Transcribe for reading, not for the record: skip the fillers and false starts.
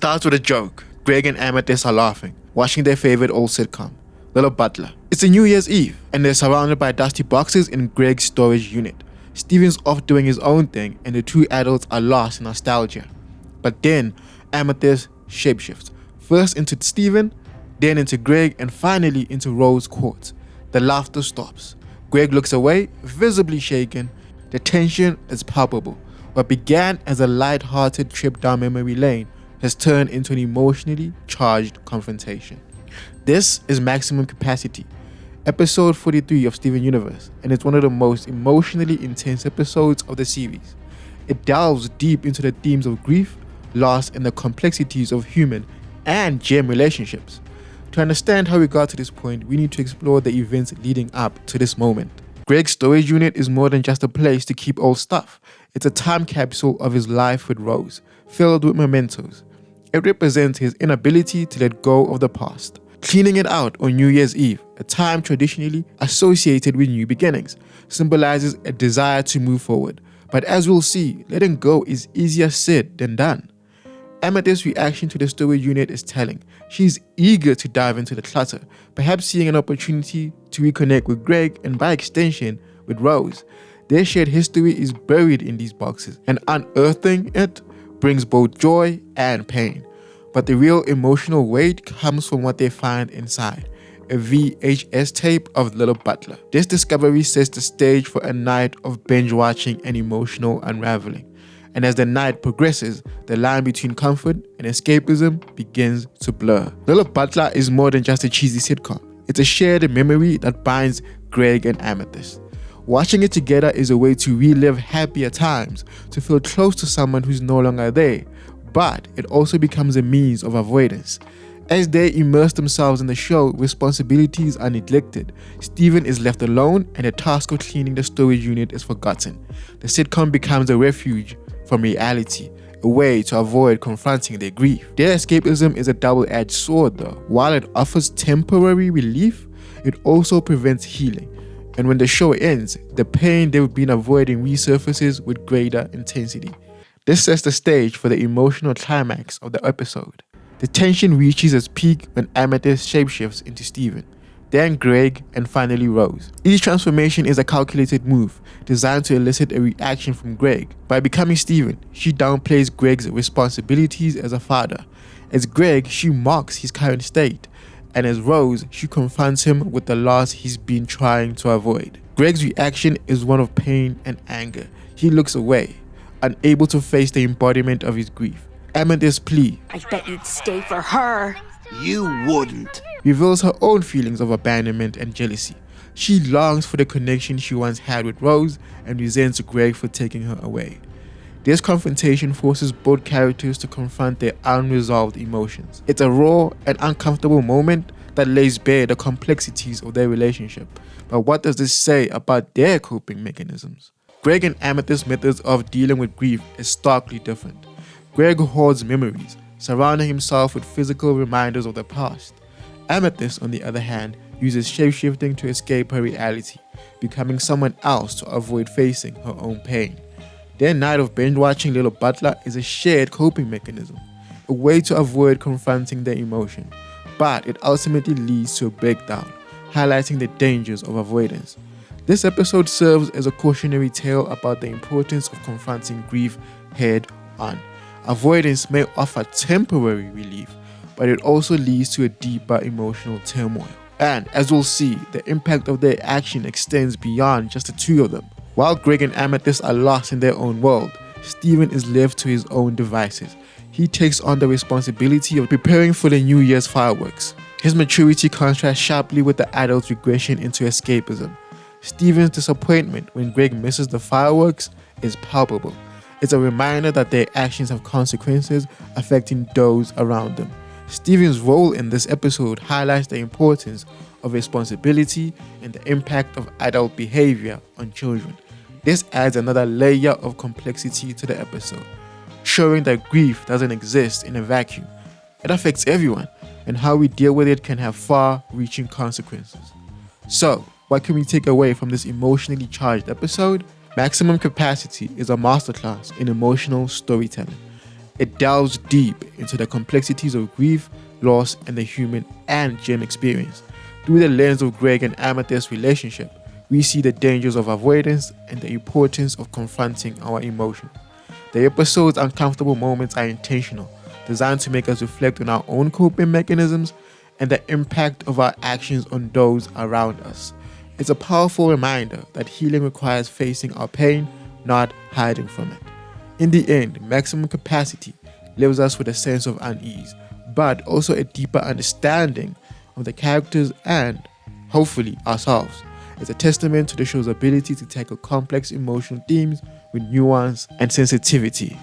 starts with a joke. Greg and Amethyst are laughing, watching their favorite old sitcom, Li'l Butler. It's a New Year's Eve, and they're surrounded by dusty boxes in Greg's storage unit. Steven's off doing his own thing, and the two adults are lost in nostalgia. But then, Amethyst shapeshifts, first into Steven, then into Greg, and finally into Rose Quartz. The laughter stops. Greg looks away, visibly shaken. The tension is palpable. What began as a light-hearted trip down memory lane has turned into an emotionally charged confrontation. This is Maximum Capacity, episode 43 of Steven Universe, and it's one of the most emotionally intense episodes of the series. It delves deep into the themes of grief, loss, and the complexities of human and gem relationships. To understand how we got to this point, we need to explore the events leading up to this moment. Greg's storage unit is more than just a place to keep old stuff. It's a time capsule of his life with Rose, filled with mementos. It represents his inability to let go of the past. Cleaning it out on New Year's Eve, a time traditionally associated with new beginnings, symbolizes a desire to move forward. But as we'll see, letting go is easier said than done. Amethyst's reaction to the storage unit is telling. She's eager to dive into the clutter, perhaps seeing an opportunity to reconnect with Greg and by extension with Rose. Their shared history is buried in these boxes, and unearthing it brings both joy and pain. But the real emotional weight comes from what they find inside, a VHS tape of Li'l Butler. This discovery sets the stage for a night of binge watching and emotional unraveling. And as the night progresses, the line between comfort and escapism begins to blur. Li'l Butler is more than just a cheesy sitcom. It's a shared memory that binds Greg and Amethyst. Watching it together is a way to relive happier times, to feel close to someone who's no longer there, but it also becomes a means of avoidance. As they immerse themselves in the show, responsibilities are neglected. Steven is left alone, and the task of cleaning the storage unit is forgotten. The sitcom becomes a refuge from reality, a way to avoid confronting their grief. Their escapism is a double-edged sword though. While it offers temporary relief, it also prevents healing. And when the show ends, the pain they've been avoiding resurfaces with greater intensity. This sets the stage for the emotional climax of the episode. The tension reaches its peak when Amethyst shapeshifts into Steven, then Greg, and finally Rose. Each transformation is a calculated move, designed to elicit a reaction from Greg. By becoming Steven, she downplays Greg's responsibilities as a father. As Greg, she mocks his current state. And as Rose, she confronts him with the loss he's been trying to avoid. Greg's reaction is one of pain and anger. He looks away, unable to face the embodiment of his grief. Amethyst's plea, "I bet you'd stay for her." You wouldn't. Reveals her own feelings of abandonment and jealousy. She longs for the connection she once had with Rose and resents Greg for taking her away. This confrontation forces both characters to confront their unresolved emotions. It's a raw and uncomfortable moment that lays bare the complexities of their relationship. But what does this say about their coping mechanisms? Greg and Amethyst's methods of dealing with grief is starkly different. Greg hoards memories, surrounding himself with physical reminders of the past. Amethyst, on the other hand, uses shapeshifting to escape her reality, becoming someone else to avoid facing her own pain. Their night of binge-watching Li'l Butler is a shared coping mechanism, a way to avoid confronting their emotion, but it ultimately leads to a breakdown, highlighting the dangers of avoidance. This episode serves as a cautionary tale about the importance of confronting grief head-on. Avoidance may offer temporary relief, but it also leads to a deeper emotional turmoil. And as we'll see, the impact of their action extends beyond just the two of them. While Greg and Amethyst are lost in their own world, Steven is left to his own devices. He takes on the responsibility of preparing for the New Year's fireworks. His maturity contrasts sharply with the adult's regression into escapism. Steven's disappointment when Greg misses the fireworks is palpable. It's a reminder that their actions have consequences affecting those around them. Steven's role in this episode highlights the importance of responsibility and the impact of adult behavior on children. This adds another layer of complexity to the episode, showing that grief doesn't exist in a vacuum. It affects everyone, and how we deal with it can have far-reaching consequences. So, what can we take away from this emotionally charged episode? Maximum Capacity is a masterclass in emotional storytelling. It delves deep into the complexities of grief, loss, and the human and Jin experience. Through the lens of Greg and Amethyst's relationship, we see the dangers of avoidance and the importance of confronting our emotions. The episode's uncomfortable moments are intentional, designed to make us reflect on our own coping mechanisms and the impact of our actions on those around us. It's a powerful reminder that healing requires facing our pain, not hiding from it. In the end, Maximum Capacity leaves us with a sense of unease, but also a deeper understanding of the characters and, hopefully, ourselves. It's a testament to the show's ability to tackle complex emotional themes with nuance and sensitivity.